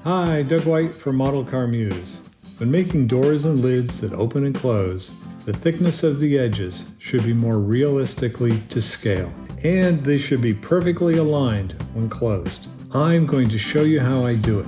Hi, Doug White for Model Car Muse. When making doors and lids that open and close, the thickness of the edges should be more realistically to scale, and they should be perfectly aligned when closed. I'm going to show you how I do it.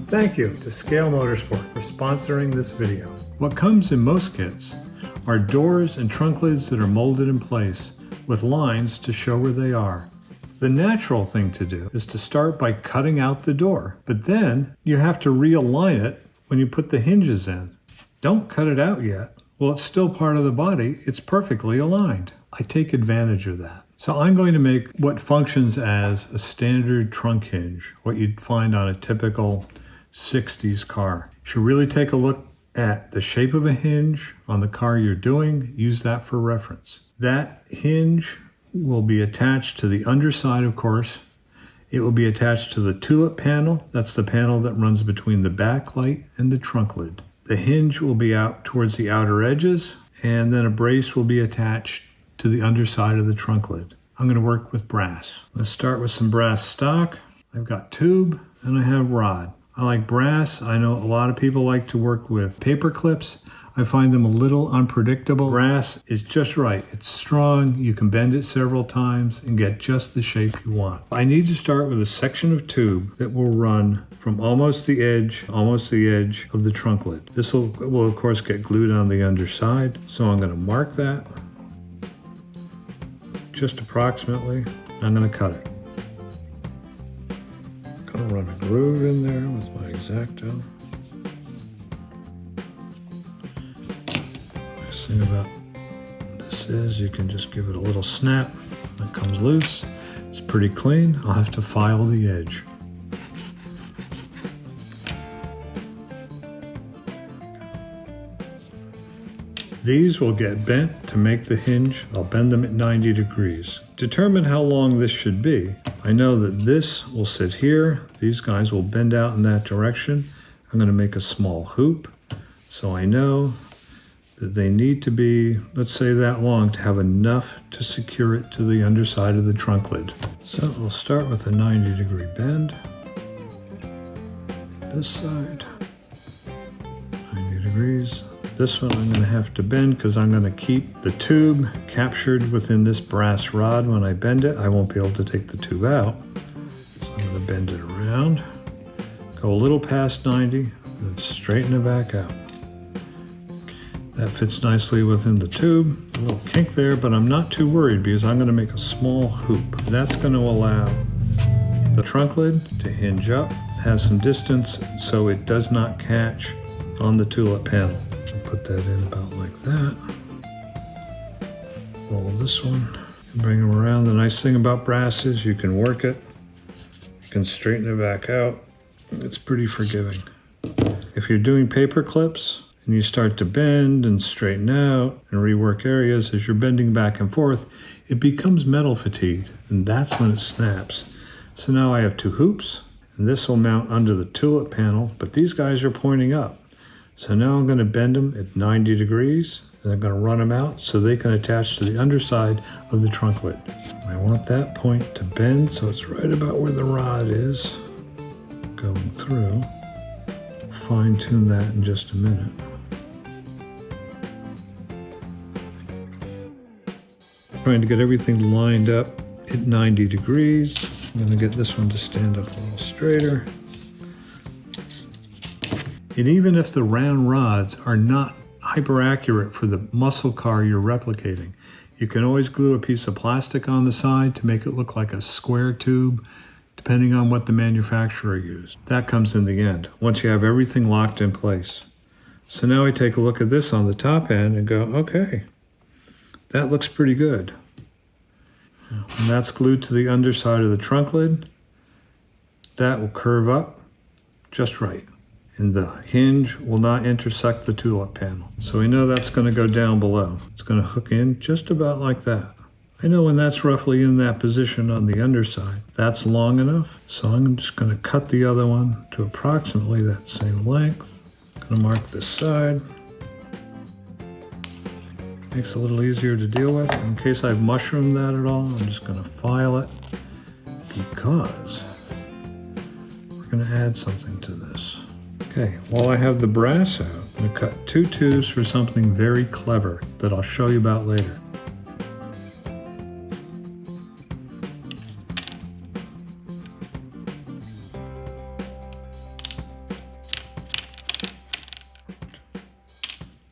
Thank you to Scale Motorsport for sponsoring this video. What comes in most kits are doors and trunk lids that are molded in place with lines to show where they are. The natural thing to do is to start by cutting out the door, but then you have to realign it when you put the hinges in. Don't cut it out yet. Well, it's still part of the body. It's perfectly aligned. I take advantage of that. So I'm going to make what functions as a standard trunk hinge, what you'd find on a typical 60s car. You should really take a look at the shape of a hinge on the car you're doing. Use that for reference. That hinge will be attached to the underside, of course. It will be attached to the tulip panel. That's the panel that runs between the backlight and the trunk lid. The hinge will be out towards the outer edges, and then a brace will be attached to the underside of the trunk lid. I'm going to work with brass. Let's start with some brass stock. I've got tube and I have rod. I like brass. I know a lot of people like to work with paper clips. I find them a little unpredictable. Brass is just right. It's strong. You can bend it several times and get just the shape you want. I need to start with a section of tube that will run from almost the edge of the trunk lid. This will of course get glued on the underside. So I'm going to mark that just approximately. I'm going to cut it. I'm going to run a groove in there with my X-Acto. Thing about this is you can just give it a little snap. It comes loose. It's pretty clean. I'll have to file the edge. These will get bent to make the hinge. I'll bend them at 90 degrees. Determine how long this should be. I know that this will sit here. These guys will bend out in that direction. I'm going to make a small hoop so I know that they need to be, let's say, that long to have enough to secure it to the underside of the trunk lid. So I'll start with a 90-degree bend. This side, 90 degrees. This one I'm going to have to bend because I'm going to keep the tube captured within this brass rod. When I bend it, I won't be able to take the tube out. So I'm going to bend it around, go a little past 90, and straighten it back out. That fits nicely within the tube. A little kink there, but I'm not too worried because I'm going to make a small hoop. That's going to allow the trunk lid to hinge up, have some distance so it does not catch on the tulip panel. I'll put that in about like that. Roll this one and bring them around. The nice thing about brass is you can work it. You can straighten it back out. It's pretty forgiving. If you're doing paper clips, and you start to bend and straighten out and rework areas as you're bending back and forth, it becomes metal fatigued, and that's when it snaps. So now I have two hoops, and this will mount under the tulip panel, but these guys are pointing up. So now I'm going to bend them at 90 degrees, and I'm going to run them out so they can attach to the underside of the trunk lid. I want that point to bend so it's right about where the rod is going through. Fine tune that in just a minute. Trying to get everything lined up at 90 degrees. I'm going to get this one to stand up a little straighter. And even if the round rods are not hyper accurate for the muscle car you're replicating, you can always glue a piece of plastic on the side to make it look like a square tube, depending on what the manufacturer used. That comes in the end, once you have everything locked in place. So now I take a look at this on the top end and go, okay, that looks pretty good. And that's glued to the underside of the trunk lid. That will curve up just right. And the hinge will not intersect the tulip panel. So we know that's going to go down below. It's going to hook in just about like that. I know when that's roughly in that position on the underside, that's long enough. So I'm just going to cut the other one to approximately that same length. I'm going to mark this side. Makes it a little easier to deal with. In case I've mushroomed that at all, I'm just going to file it, because we're going to add something to this. Okay, while I have the brass out, I'm going to cut 2 tubes for something very clever that I'll show you about later.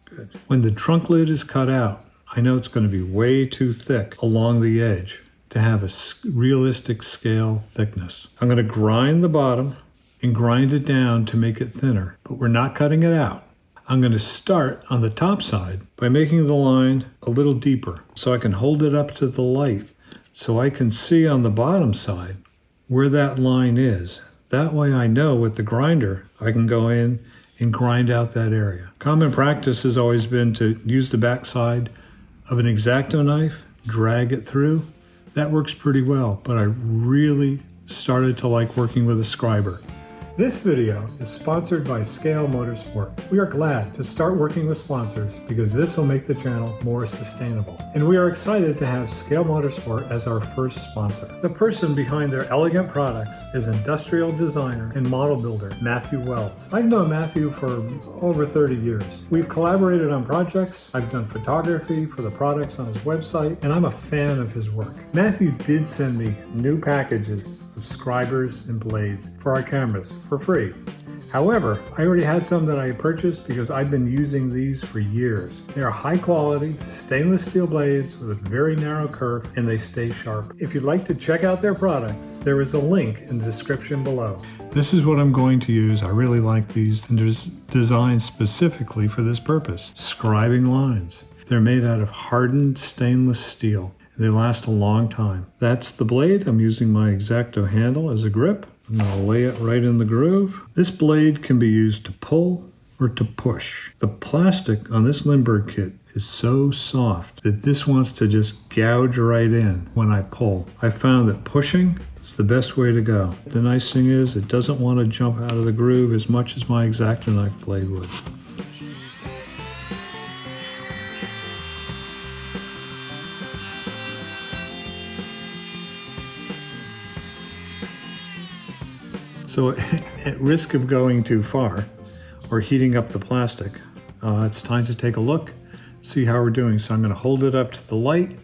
Good. When the trunk lid is cut out, I know it's going to be way too thick along the edge to have a realistic scale thickness. I'm going to grind the bottom and grind it down to make it thinner, but we're not cutting it out. I'm going to start on the top side by making the line a little deeper so I can hold it up to the light so I can see on the bottom side where that line is. That way I know with the grinder I can go in and grind out that area. Common practice has always been to use the back side of an X-Acto knife, drag it through. That works pretty well, but I really started to like working with a scriber. This video is sponsored by Scale Motorsport. We are glad to start working with sponsors because this will make the channel more sustainable. And we are excited to have Scale Motorsport as our first sponsor. The person behind their elegant products is industrial designer and model builder Matthew Wells. I've known Matthew for over 30 years. We've collaborated on projects. I've done photography for the products on his website, and I'm a fan of his work. Matthew did send me new packages of scribers and blades for our cameras for free. However, I already had some that I purchased because I've been using these for years. They are high quality stainless steel blades with a very narrow curve and they stay sharp. If you'd like to check out their products, there is a link in the description below. This is what I'm going to use. I really like these and they're designed specifically for this purpose. Scribing lines. They're made out of hardened stainless steel. They last a long time. That's the blade. I'm using my X-Acto handle as a grip. I'm going to lay it right in the groove. This blade can be used to pull or to push. The plastic on this Lindbergh kit is so soft that this wants to just gouge right in when I pull. I found that pushing is the best way to go. The nice thing is it doesn't want to jump out of the groove as much as my X-Acto knife blade would. So at risk of going too far or heating up the plastic, it's time to take a look, see how we're doing. So I'm going to hold it up to the light,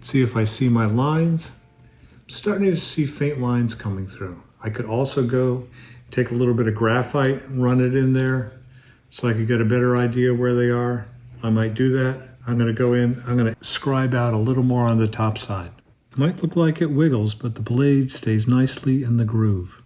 see if I see my lines. I'm starting to see faint lines coming through. I could also go take a little bit of graphite, run it in there so I could get a better idea where they are. I might do that. I'm going to go in, I'm going to scribe out a little more on the top side. It might look like it wiggles, but the blade stays nicely in the groove.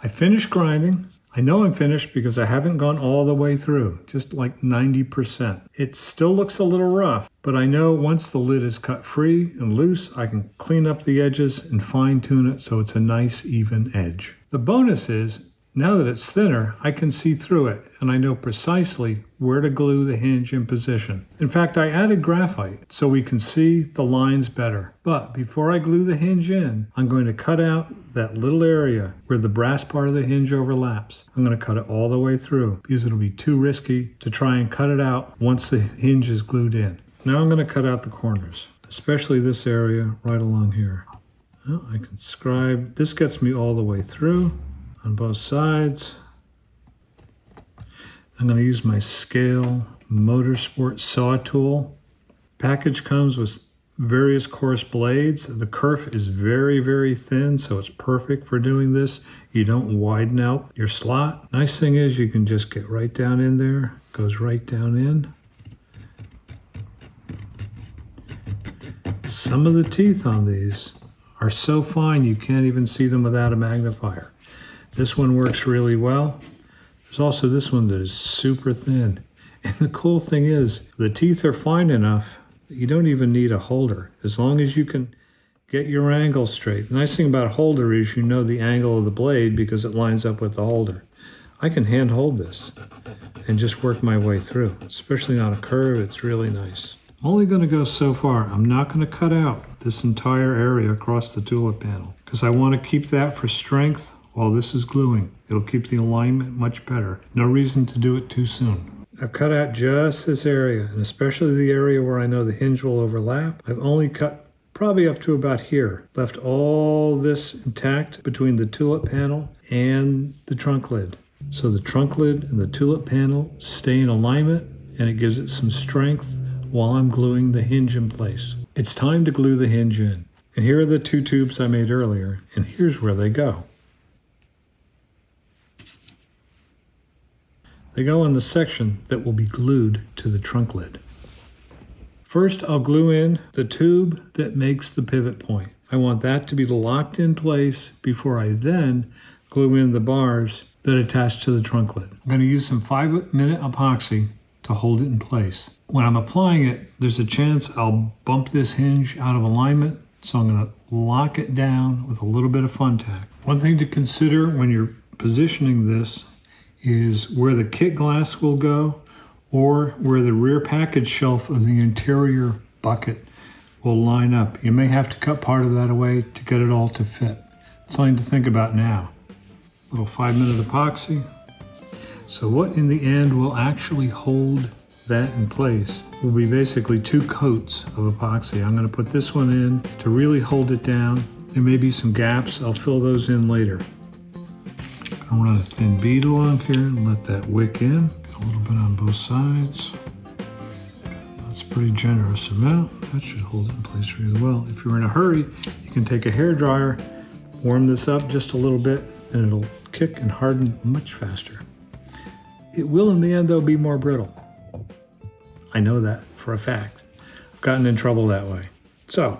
I finished grinding. I know I'm finished because I haven't gone all the way through, just like 90%. It still looks a little rough, but I know once the lid is cut free and loose, I can clean up the edges and fine tune it so it's a nice even edge. The bonus is, now that it's thinner, I can see through it and I know precisely where to glue the hinge in position. In fact, I added graphite so we can see the lines better. But before I glue the hinge in, I'm going to cut out that little area where the brass part of the hinge overlaps. I'm going to cut it all the way through because it'll be too risky to try and cut it out once the hinge is glued in. Now I'm going to cut out the corners, especially this area right along here. Well, I can scribe. This gets me all the way through on both sides. I'm going to use my Scale Motorsport saw tool. Package comes with various coarse blades. The kerf is very, very thin, so it's perfect for doing this. You don't widen out your slot. Nice thing is you can just get right down in there. Goes right down in. Some of the teeth on these are so fine you can't even see them without a magnifier. This one works really well. There's also this one that is super thin. And the cool thing is, the teeth are fine enough that you don't even need a holder, as long as you can get your angle straight. The nice thing about a holder is you know the angle of the blade because it lines up with the holder. I can hand hold this and just work my way through, especially on a curve. It's really nice. I'm only going to go so far. I'm not going to cut out this entire area across the tulip panel because I want to keep that for strength while this is gluing. It'll keep the alignment much better. No reason to do it too soon. I've cut out just this area, and especially the area where I know the hinge will overlap. I've only cut probably up to about here. Left all this intact between the tulip panel and the trunk lid. So the trunk lid and the tulip panel stay in alignment, and it gives it some strength while I'm gluing the hinge in place. It's time to glue the hinge in. And here are the two tubes I made earlier, and here's where they go. They go on the section that will be glued to the trunk lid. First, I'll glue in the tube that makes the pivot point. I want that to be locked in place before I then glue in the bars that attach to the trunk lid. I'm going to use some 5-minute epoxy to hold it in place. When I'm applying it, there's a chance I'll bump this hinge out of alignment, so I'm going to lock it down with a little bit of fun tack. One thing to consider when you're positioning this is where the kit glass will go, or where the rear package shelf of the interior bucket will line up. You may have to cut part of that away to get it all to fit. Something to think about now. Little 5-minute epoxy. So what in the end will actually hold that in place will be basically 2 coats of epoxy. I'm going to put this one in to really hold it down. There may be some gaps. I'll fill those in later. I run a thin bead along here and let that wick in. A little bit on both sides. That's a pretty generous amount. That should hold it in place really well. If you're in a hurry, you can take a hairdryer, warm this up just a little bit, and it'll kick and harden much faster. It will in the end though be more brittle. I know that for a fact. I've gotten in trouble that way. So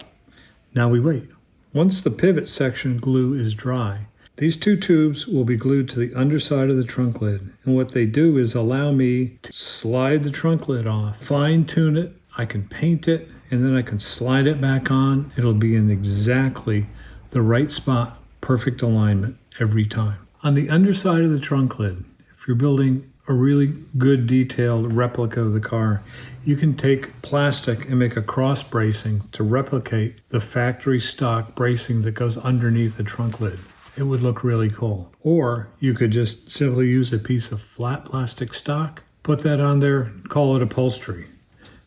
now we wait. Once the pivot section glue is dry, these 2 tubes will be glued to the underside of the trunk lid. And what they do is allow me to slide the trunk lid off, fine tune it, I can paint it, and then I can slide it back on. It'll be in exactly the right spot, perfect alignment every time. On the underside of the trunk lid, if you're building a really good detailed replica of the car, you can take plastic and make a cross bracing to replicate the factory stock bracing that goes underneath the trunk lid. It would look really cool. Or you could just simply use a piece of flat plastic stock, put that on there, and call it upholstery.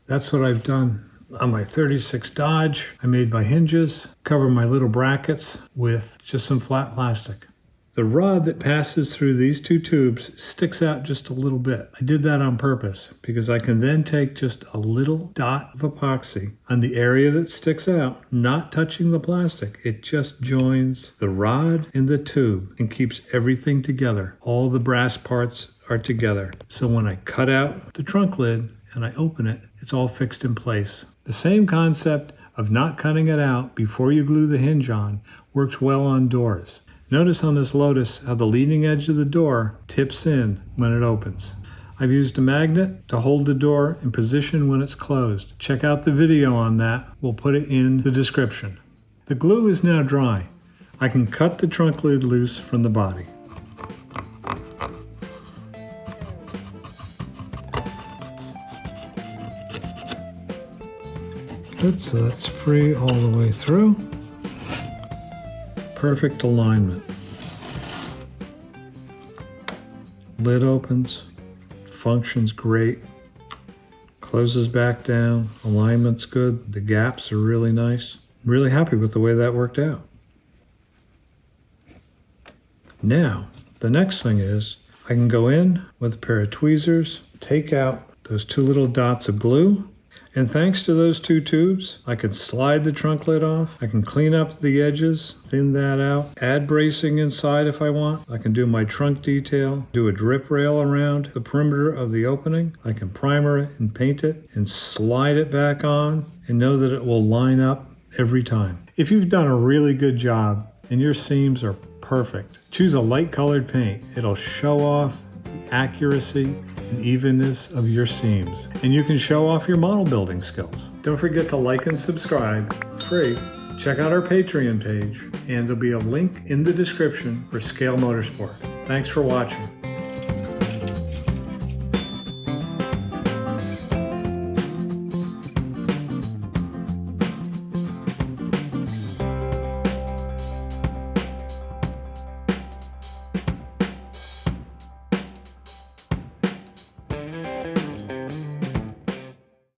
That's what I've done on my 36 Dodge. I made my hinges, cover my little brackets with just some flat plastic. The rod that passes through these 2 tubes sticks out just a little bit. I did that on purpose because I can then take just a little dot of epoxy on the area that sticks out, not touching the plastic. It just joins the rod and the tube and keeps everything together. All the brass parts are together. So when I cut out the trunk lid and I open it, it's all fixed in place. The same concept of not cutting it out before you glue the hinge on works well on doors. Notice on this Lotus how the leading edge of the door tips in when it opens. I've used a magnet to hold the door in position when it's closed. Check out the video on that. We'll put it in the description. The glue is now dry. I can cut the trunk lid loose from the body. Good, so that's free all the way through. Perfect alignment. Lid opens, functions great, closes back down, alignment's good, the gaps are really nice. I'm really happy with the way that worked out. Now, the next thing is I can go in with a pair of tweezers, take out those 2 little dots of glue, and thanks to those 2 tubes, I can slide the trunk lid off. I can clean up the edges, thin that out, add bracing inside if I want. I can do my trunk detail, do a drip rail around the perimeter of the opening. I can primer it and paint it and slide it back on and know that it will line up every time. If you've done a really good job and your seams are perfect, choose a light colored paint. It'll show off the accuracy and evenness of your seams, and you can show off your model building skills. Don't forget to like and subscribe. It's free. Check out our Patreon page, and there'll be a link in the description for Scale Motorsport. Thanks for watching.